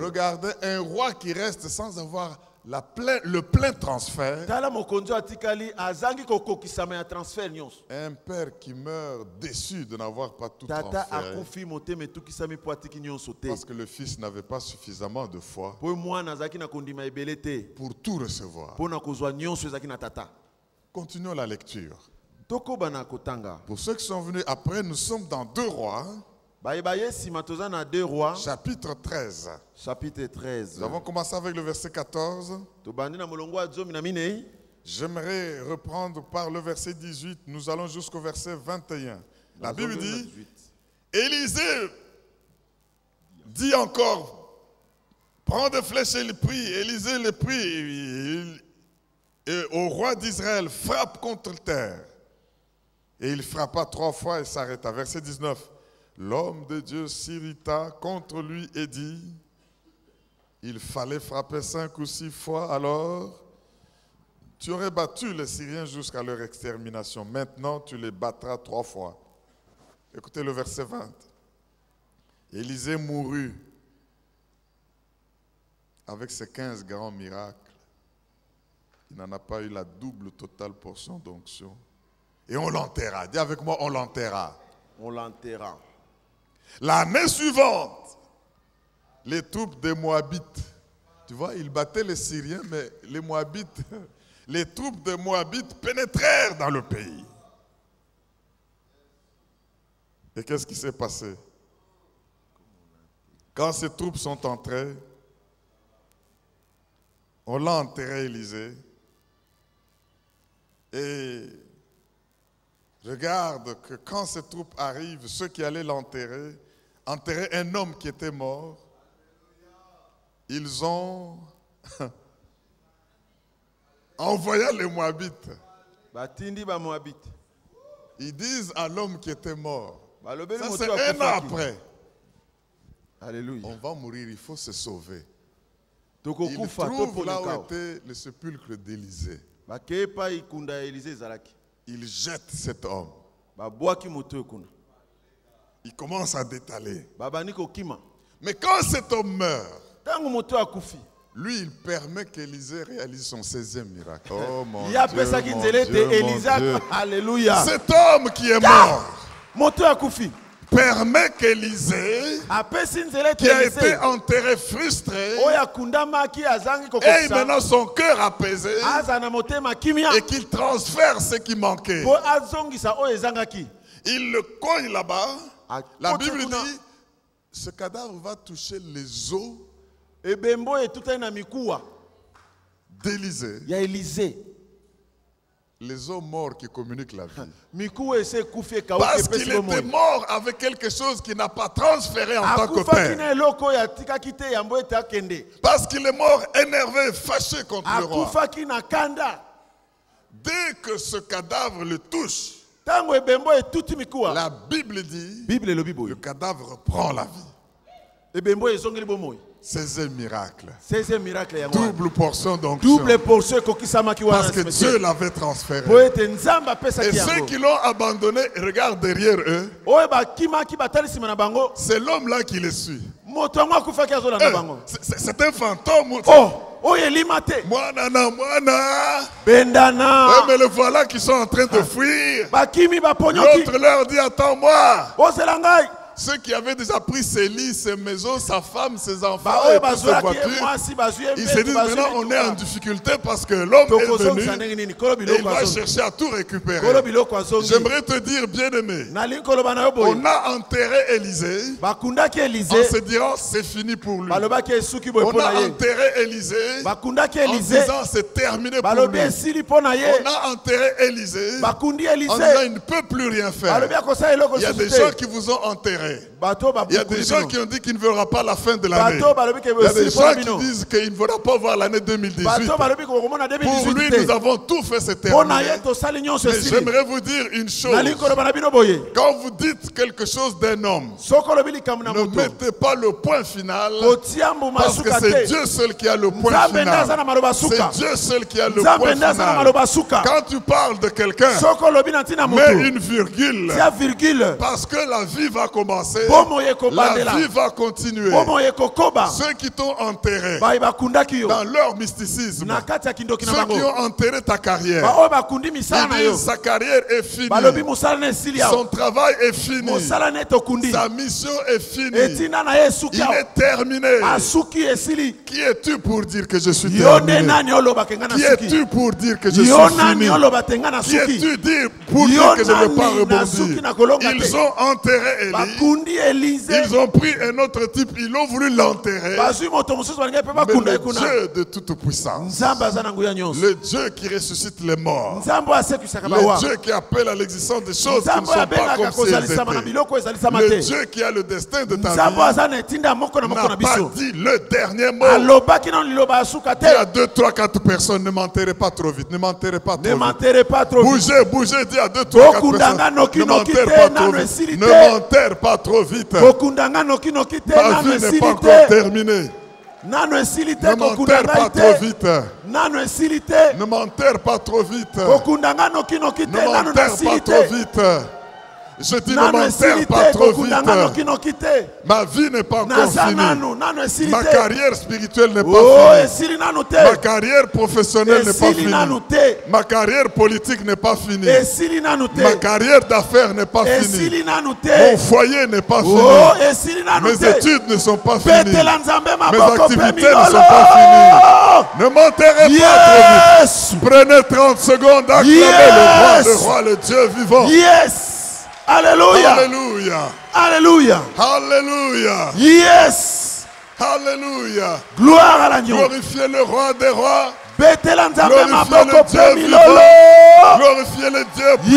Regardez un roi qui reste sans avoir le plein transfert. tala mokonzi atikali azangi kokokisama ya transfert nyonso. Un père qui meurt déçu de n'avoir pas tout Tata transféré. akufi motema etukisami po atiki nyonso te. Parce que le fils n'avait pas suffisamment de foi Po mwana azalaki na kondima ebele te. pour tout recevoir. Pona kozwa nyonso ezalaki na tata. Continuons la lecture. Tokoba na kotanga. Pour ceux qui sont venus après, nous sommes dans 2 Rois, Bayebaye sima toza na 2 Rois chapitre 13. chapitre 13. Nous avons commencé avec le verset 14. Tobandi na molongo ya 10 J'aimerais reprendre par le verset 18. Nous allons jusqu'au verset 21. La Bible dit, Élisée dit encore, prends des flèches et le prie. Élisée le prie. Et au roi d'Israël, frappe contre terre. Et il frappa 3 fois et s'arrêta. Verset 19. L'homme de Dieu s'irrita contre lui et dit, il fallait frapper 5 ou 6 fois, alors tu aurais battu les Syriens jusqu'à leur extermination. Maintenant, tu les battras 3 fois. Écoutez le verset 20. Élisée mourut avec ses 15 grands miracles. Il n'en a pas eu la double totale portion d'onction. Et on l'enterra. Dis avec moi, on l'enterra. On l'enterra. L'année suivante, les troupes des Moabites, tu vois, ils battaient les Syriens, mais les Moabites, les troupes des Moabites pénétrèrent dans le pays. Et qu'est-ce qui s'est passé? Quand ces troupes sont entrées, on l'a enterré, Élisée. Et regarde que quand ces troupes arrivent, ceux qui allaient l'enterrer, enterrer un homme qui était mort, ils ont, en voyant les Moabites, Batindi ba Moabit. ils disent à l'homme qui était mort, Balobeli ça moto c'est 1 an akufaki. après, Alléluia. on va mourir, il faut se sauver. Toko Ils kufa to trouvent là poleka. où était le sépulcre d'Élisée. Bakepa ikunda Élisée zalaki. Ils jettent cet homme. Babwaki moto kuna. Ils commencent à détaler. Babani kokima. Mais quand cet homme meurt, Tangu moto akufi. lui, il permet qu'Élisée réalise son 16e miracle. Oh mon Ya Dieu, pesa mon kinzele Dieu, te mon Elisa. Dieu. Alléluia. Cet homme qui est mort Moto akufi. permet qu'Élisée, Apesi nzele te qui a été Élisée. enterré frustré, Oya kundamaki azangi ait kokokisa. maintenant son cœur apaisé Aza na motema kimia. et qu'il transfère ce qui manquait. Po azongisa oyo ezangaki. Il le cogne là-bas. La Kote Bible kuna. dit, ce cadavre va toucher les os Ebembo etutani na mikuwa d'Élisée. ya Élisée. Les os morts qui communiquent la vie. Mikuwa ese kufi ekauki Parce epesi qu'il était bomoi. mort avec quelque chose qui n'a pas transféré en tant que Akufaki père. na eloko oyo atikaki te yambo ete akende. Parce qu'il est mort énervé, fâché contre le roi. Akufaki na kanda. Dès que ce cadavre le touche, Tango ebembo etuti mikuwa. la Bible dit, Bible elobi le boye. cadavre reprend la vie. Ebembo ezongeli bomoi. 16e miracle. 16e miracle ya mwana. Double portion d'onction. Double portion ekokisamaki wana Parce que semestre. Dieu l'avait transféré. Po ete nzambe Et apesaki ceux yango. qui l'ont abandonné regardent derrière eux. Oyo bakimaki batali nsima na bango. C'est l'homme-là qui les suit. Moto yango akufaki azolanda bango. C'est un fantôme. Oh, oyo elima te. Moana, moana. Bendana. Mais le voilà qui sont en train de fuir. Bakimi baponyoki. L'autre leur dit, attends-moi. Ozela ngai. Ceux qui avaient déjà pris ses lits, ses maisons, sa femme, ses enfants Ba et oyo toutes ses bazwaki voitures, mwasi bazwi ils se disent maintenant on est en difficulté parce que l'homme est venu et il va chercher à tout récupérer. J'aimerais te dire, bien-aimé, on a enterré Élisée bakundaki en Élisée. se disant c'est fini pour lui. Balobaki esuki boye On mpo na a ye. enterré Élisée Bakundaki en Élisée. disant c'est terminé pour Balobi lui. esili mpo na ye. On a enterré Élisée Bakundi en disant Élisée. il ne peut plus rien faire. Balobi akosala eloko Il y a des lisusu gens te. qui vous ont enterré. Bato Il y a des gens qui ont dit qu'il ne verra pas la fin de l'année. Bato balobi ke Il y a des esili mpo na gens bino. qui disent qu'il ne verra pas voir l'année 2018. Bato balobi ke komona Pour 2018 lui, te. nous avons tout fait, c'est Mpo na terminé. ye tosali nyonso Mais esili. j'aimerais vous dire une chose. Nalingi koloba na bino boye. Quand vous dites quelque chose d'un homme, Soko lobi likambo na ne moto. mettez pas le point final. Kotia mbuma Parce que suka c'est te. Dieu seul qui a le point Nzambe nde aza na final. maloba suka. C'est Dieu seul qui a le Nzambe point nde aza na final. maloba suka. Quand tu parles de quelqu'un, Soko lobi na ntina mets moto. une virgule. Tia virgule. Parce que la vie va commencer. commencé, Bomo ye la kobandela. vie va continuer. Bomo ye kokoba. Ceux qui t'ont enterré Ba bakundaki yo. dans leur mysticisme, Na kati ya kindoki na ceux qui bango. ont enterré ta carrière, Ba o bakundi misala na ils yo. disent sa carrière est finie, Balobi musala na esili ya. son travail est fini, Musala na tokundi. sa mission est finie, Etina na yesuki il ya. est terminé. Asuki esili. Qui es-tu pour dire que je suis Yo ne terminé? nani oloba kengana Qui suki. es-tu pour dire que je suis Yo fini? nani oloba tengana Qui suki. es-tu dire pour dire que je ne vais pas rebondir? Ils ont enterré Élie. Bakundi Élisée. Ils ont pris un autre type, ils ont voulu l'enterrer. Bazui moto mususu balinga pe Mais bakunda le ekuna. Dieu de toute puissance, Nzamba aza na nguya nyonso. le Dieu qui ressuscite les morts, Nzambo asekwisaka bawa. le Dieu qui appelle à l'existence des choses qui ne Nzambo sont pas abengaka comme si elles kozalisama na étaient, biloko ezalisama le te. Dieu qui a le destin de ta Nzambo vie, aza na etinda moko na moko na n'a pas biso. dit le dernier mot. Alobaki na liloba asuka Il y a te. 2, 3, 4 personnes, ne m'enterrez pas trop vite, ne m'enterrez pas trop Ne vite. m'enterrez pas trop vite. Bougez, bougez, dis à 2, 3, 4 Bokundanga personnes, noki ne noki m'enterre te, pas trop nano vite. esili Ne te. m'enterre pas trop vite. Bokundanga noki noki te, Ma nano vie n'est pas esili encore te. terminée. Nano esili te, Ne m'enterre bokundanga pas trop ite. vite. Nano esili te. Ne m'enterre pas trop vite. Bokundanga noki noki Ne te, nano m'enterre pas nasili trop te. vite. Je dis ne Nano m'enterre esili pas te, trop bokundanga noki vite. noki te. Ma vie n'est pas encore Naza finie. nano, nano esili Ma te. carrière spirituelle n'est pas Oh, finie. esili nano te. Ma carrière professionnelle n'est pas Esili nano finie. te. Ma carrière politique n'est pas finie. Esili nano te. Ma carrière d'affaires n'est pas finie. Esili nano Mon te. foyer n'est pas Oh, fini. esili nano Mes te. études ne sont pas finies. Betela nzambe Mes maboko pe activités ne sont milolo. pas finies. Ne m'enterrez pas trop Yes. vite. Prenez 30 secondes, acclamez Yes. le roi, le Dieu vivant. Yes. Alléluia. Alléluia. Alléluia. Alléluia. Yes. Alléluia. Gloire à l'agneau. Glorifiez le roi des rois. Betela nzambe Glorifiez maboko le pe Dieu milolo. vivant. Glorifiez le Dieu puissant.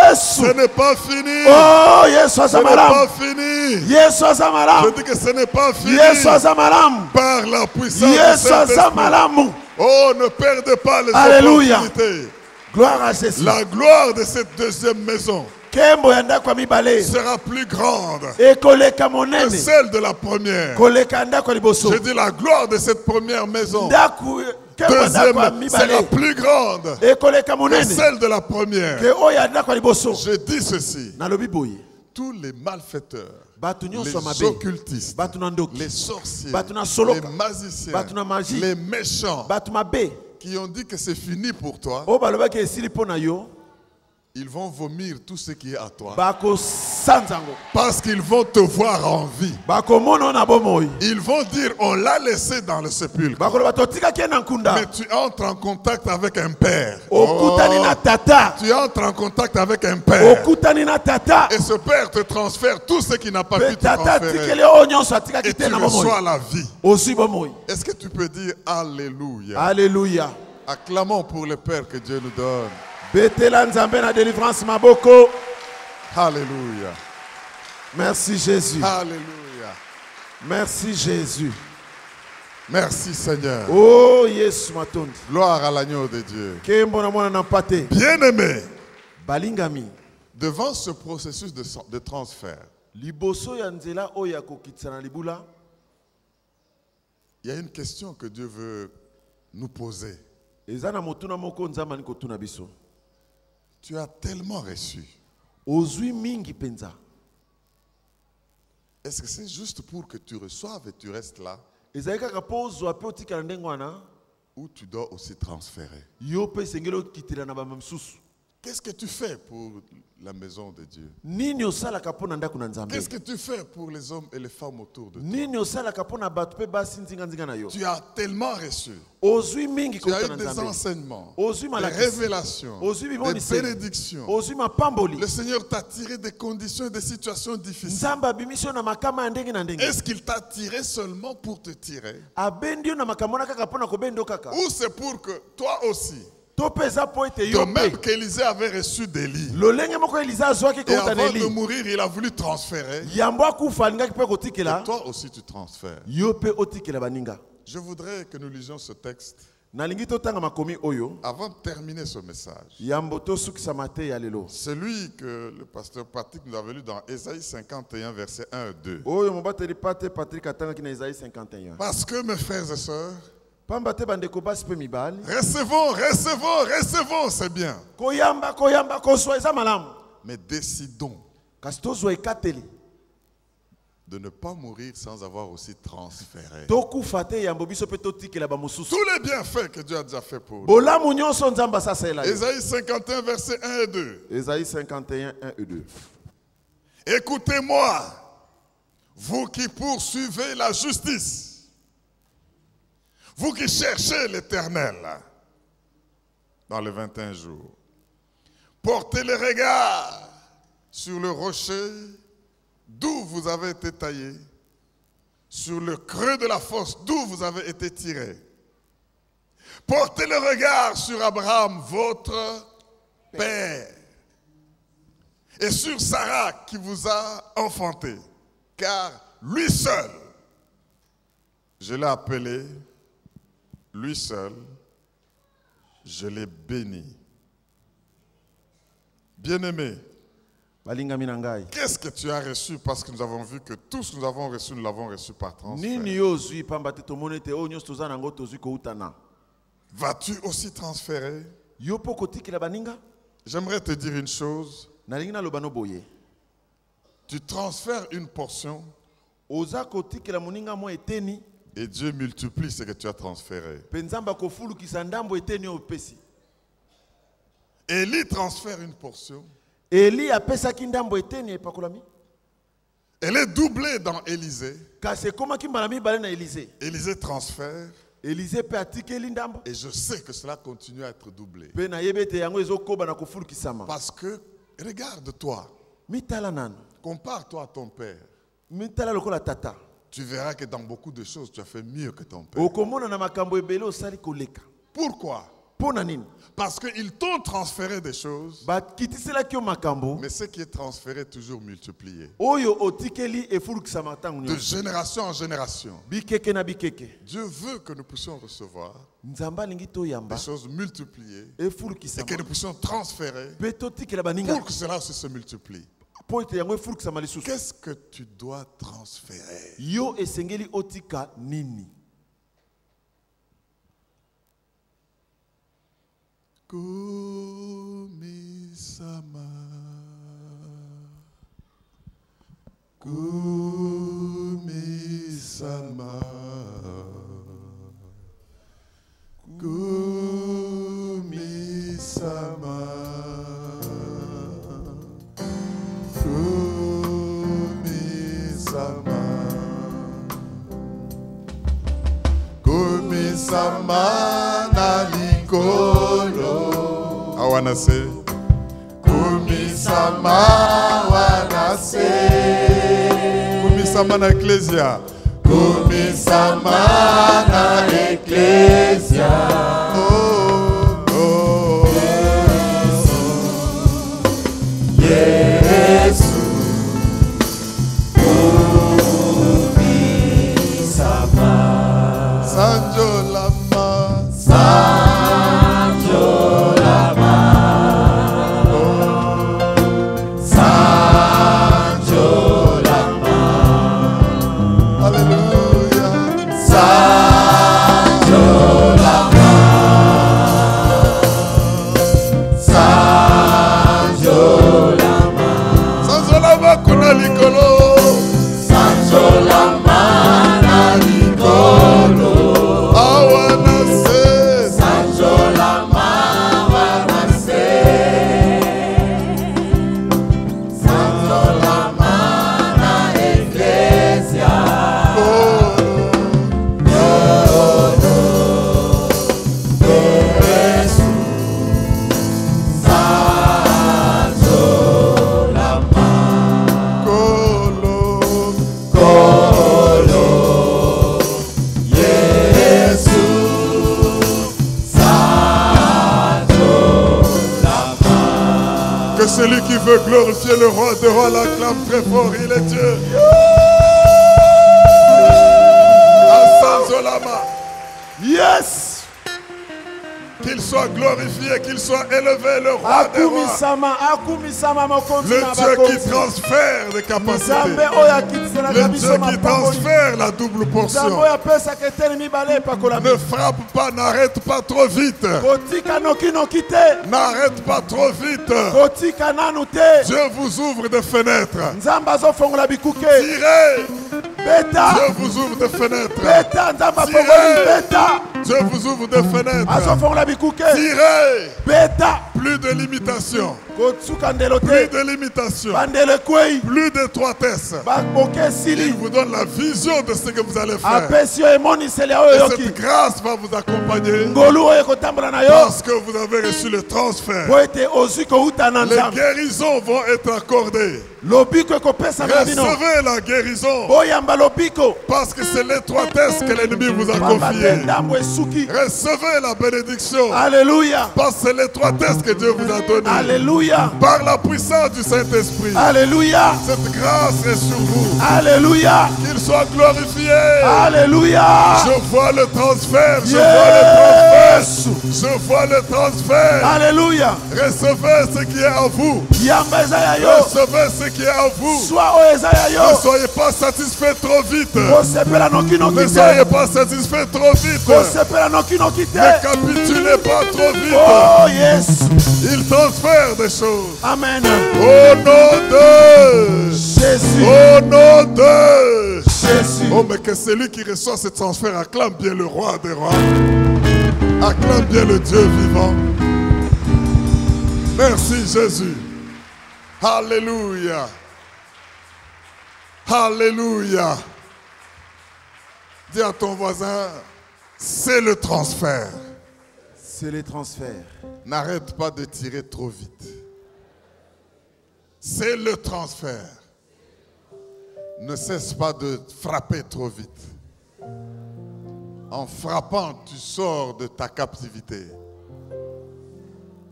Yes. Ce n'est pas fini. Oh, Yesu Ce n'est azamaram. pas fini. Yesu azamaram. Je dis que ce n'est pas fini. Yesu azamaram. Par la puissance de Yesu Saint-Esprit. azamaramu. Oh, ne perdez pas les Alléluia. opportunités. Gloire à Jésus. La gloire de cette deuxième maison Kembo ya ndako ya mibale. sera plus grande Ekoleka que monene. celle de la première. Koleka ndako ya liboso. Je dis la gloire de cette première maison. Ndako kembo ya ndako ya Deuxième sera mibale. plus grande Ekoleka que monene. celle de la première. Ke oyo ya ndako ya liboso. Je dis ceci. Nalobi boye. Tous les malfaiteurs, Bato nyonso les mabe. occultistes, Bato na ndoki. les sorciers, Bato na soloka. les magiciens, Bato na magie. les méchants Bato mabe. qui ont dit que c'est fini pour toi, O balobaki esili mpo na yo. ils vont vomir tout ce qui est à toi. Bako sanzango. Parce qu'ils vont te voir en vie. Bako mono na bomoi. Ils vont dire, on l'a laissé dans le sépulcre. Bako loba totika kena nkunda. Mais tu entres en contact avec un père. Okutani na tata. Tu entres en contact avec un père. Okutani na tata. Et ce père te transfère tout ce qui n'a pas pu Pe te tata transférer. tikeli oyo nyonso atikaki Et te tu na bomoi. reçois la vie. Ozwi bomoi. Est-ce que tu peux dire Alléluia? Alléluia. Acclamons pour le Père que Dieu nous donne. Betela nzambe na délivrance maboko. Alléluia. Merci Jésus. Alléluia. Merci Jésus. Merci Seigneur. Oh Yesu matondi. Gloire à l'agneau de Dieu. Kembo na mwana na mpate. Bien-aimé, Balingami. devant ce processus de transfert, Liboso ya nzela oyo ya kokitisa na libula. il y a une question que Dieu veut nous poser. Eza na motuna moko nzamba ni kotuna biso. Tu as tellement reçu. Ozwi mingi penza. Est-ce que c'est juste pour que tu reçoives et tu restes là, Ezali kaka po ozwa pe otika na ndenge wana. ou tu dois aussi transférer? Yo pe esengeli okitela na bamba misusu. Qu'est-ce que tu fais pour la maison de Dieu? Nini osalaka mpo na ndako na nzambe? Qu'est-ce que tu fais pour les hommes et les femmes autour de toi? Nini osalaka mpo na bato pe basi nzinga na yo? Tu as tellement reçu. Ozwi mingi Tu as kota eu na des nzambe. enseignements, Ozwi des malakisi. révélations, Ozwi des bimonisi. bénédictions. Ozwi mapamboli. Le Seigneur t'a tiré des conditions et des situations difficiles. Nzambe abimisi yo na makama ya ndenge na ndenge. Est-ce qu'il t'a tiré seulement pour te tirer? Abendi yo na makambo na kaka mpo na kobenda yo kaka. Ou c'est pour que toi aussi, To pe eza po ete de yo même pe. qu'Élisée avait reçu d'Élie, Lolenge moko Eliza azwaki et kouta na avant de Eli. mourir, il a voulu transférer. Yambo akufa alingaki mpe kotikela. Toi aussi, tu transfères. Yo pe otikela baninga. Je voudrais que nous lisions ce texte Nalingi totanga makomi oyo. avant de terminer ce message. Yambo tosukisa te ya lelo. Celui que le pasteur Patrick nous avait lu dans Ésaïe 51, versets 1 et 2. Oyo mobateli pate Patrick atangaki na Isaïe 51. Parce que, mes frères et sœurs, Pamba te bandeko basi pe mibali. recevons, recevons, recevons, c'est bien. Koyamba kozwa eza malamu. Mais décidons kasi tozwa ekateli de ne pas mourir sans avoir aussi transféré tokufa te yambo biso mpe totikela bamosusu tous les bienfaits que Dieu a déjà fait pour nous. bolamu nyonso nzambe asasalela yo. Ésaïe 51, versets 1 et 2. Ésaïe 51, 1 et 2. Écoutez-moi, vous qui poursuivez la justice, vous qui cherchez l'Éternel dans les 21 jours. Portez le regard sur le rocher d'où vous avez été taillé, sur le creux de la fosse d'où vous avez été tiré. Portez le regard sur Abraham, votre père, et sur Sarah qui vous a enfanté, car lui seul, je l'ai appelé, lui seul, je l'ai béni. Bien-aimé, balingami na ngai qu'est-ce que tu as reçu? Parce que nous avons vu que tout ce que nous avons reçu, nous l'avons reçu par transfert. nini yo ozwi pamba te tomoni ete oyo nyonso toza nango tozwi koutana Vas-tu aussi transférer? yo mpo kotikela baninga J'aimerais te dire une chose. nalingi naloba no boye Tu transfères une portion oza kotikela moninga mwa eteni et Dieu multiplie ce que tu as transféré. mpe nzambe akofulukisa ndambo eteni oyo opesi. Élie transfère une portion. Eli apesaki ndambo eteni epakolami Elle est doublée dans Élisée. kasi ekomaki mbala mibale na Élisée. Élisée transfère Élisée mpe atikeli ndambo et je sais que cela continue à être doublé. mpe nayebi ete yango ezokoba na kofulukisama. Parce que, regarde-toi, mitala nanu compare-toi à ton père. mitala lokola tata Tu verras que dans beaucoup de choses, tu as fait mieux que ton père. okomona na makambo ebele osali koleka. Pourquoi? mpo na nini? Parce qu'ils t'ont transféré des choses, bakitiselaki yo makambo mais ce qui est transféré est toujours multiplié. oyo otikeli efulukisama ntango De nyonso. génération en génération. bikeke na bikeke Dieu veut que nous puissions recevoir nzambe alingi toyamba des choses multipliées et efulukisama que nous puissions transférer mpe totikela baninga pour que cela aussi se multiplie. mpo ete yango efulukisama lisusu. Qu'est-ce que tu dois transférer? yo esengeli otika nini? Kumisama, kumisama, kumisama, kumisama, kumisama na likolo. I wanna say, kumisama wanase, kumisama na ecclesia, kumisama na ecclesia. Oh, oh, Yesu, kumisama, Sanjo lama, Sanjo lama, Sanjo lama, Hallelujah, Sanjo lama, Sanjo lama, Sanjo lama kuna likolo, Sanjo lama na likolo. Que celui qui veut glorifier le roi des rois l'acclame très fort, il est Dieu. Assanzolama. Yes! Qu'il soit glorifié, qu'il soit élevé, le roi des rois. Le Dieu qui transfère des capacités. Le Dieu qui transfère la double portion. Ne frappe pas, n'arrête pas trop vite. N'arrête pas trop vite. Dieu vous ouvre des fenêtres. Tirez. Dieu vous ouvre des fenêtres. Tirez. Dieu vous ouvre des fenêtres. Tirez. Plus de limitation. Plus de limitation. Plus d'étroitesse. Il vous donne la vision de ce que vous allez faire. Et cette grâce va vous accompagner. Parce que vous avez reçu le transfert. Les guérisons vont être accordées. Recevez la guérison. Parce que c'est l'étroitesse que l'ennemi vous a confiée. Recevez la bénédiction. Alléluia. Parce que c'est l'étroitesse que Dieu vous a donnée. Alléluia. Par la puissance du Saint-Esprit. Alléluia. Cette grâce est sur vous. Alléluia. Qu'il soit glorifié. Alléluia. Je vois le transfert. Je vois le transfert. Je vois le transfert. Alléluia. Recevez ce qui est à vous. Recevez ce qui est à vous. Ne soyez pas satisfait trop vite. Ne soyez pas satisfait trop vite. Ne capitulez pas trop vite. Oh yes. Il transfère des choses. Amen. Au nom de Jésus. Au nom de Jésus. Oh, mais que celui qui reçoit ce transfert acclame bien le roi des rois. Acclame bien le Dieu vivant. Merci Jésus. Alléluia. Alléluia. Dis à ton voisin, c'est le transfert. C'est le transfert. N'arrête pas de tirer trop vite. C'est le transfert. Ne cesse pas de frapper trop vite. En frappant, tu sors de ta captivité.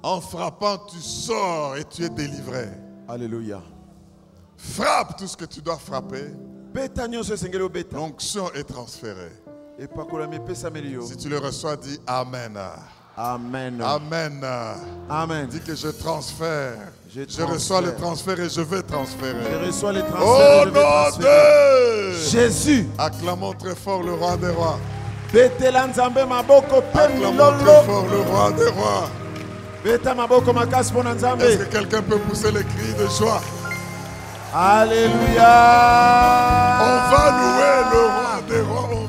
En frappant, tu sors et tu es délivré. Alléluia. Frappe tout ce que tu dois frapper. L'onction est transférée. Si tu le reçois, dis Amen. Amen. Amen. Amen. Dis que je transfère. Je reçois le transfert et je vais transférer. Je reçois le transfert. Au nom de Jésus. Acclamons très fort le roi des rois. Acclamons très fort le roi des rois. Est-ce que quelqu'un peut pousser les cris de joie? Alléluia. On va louer le roi des rois.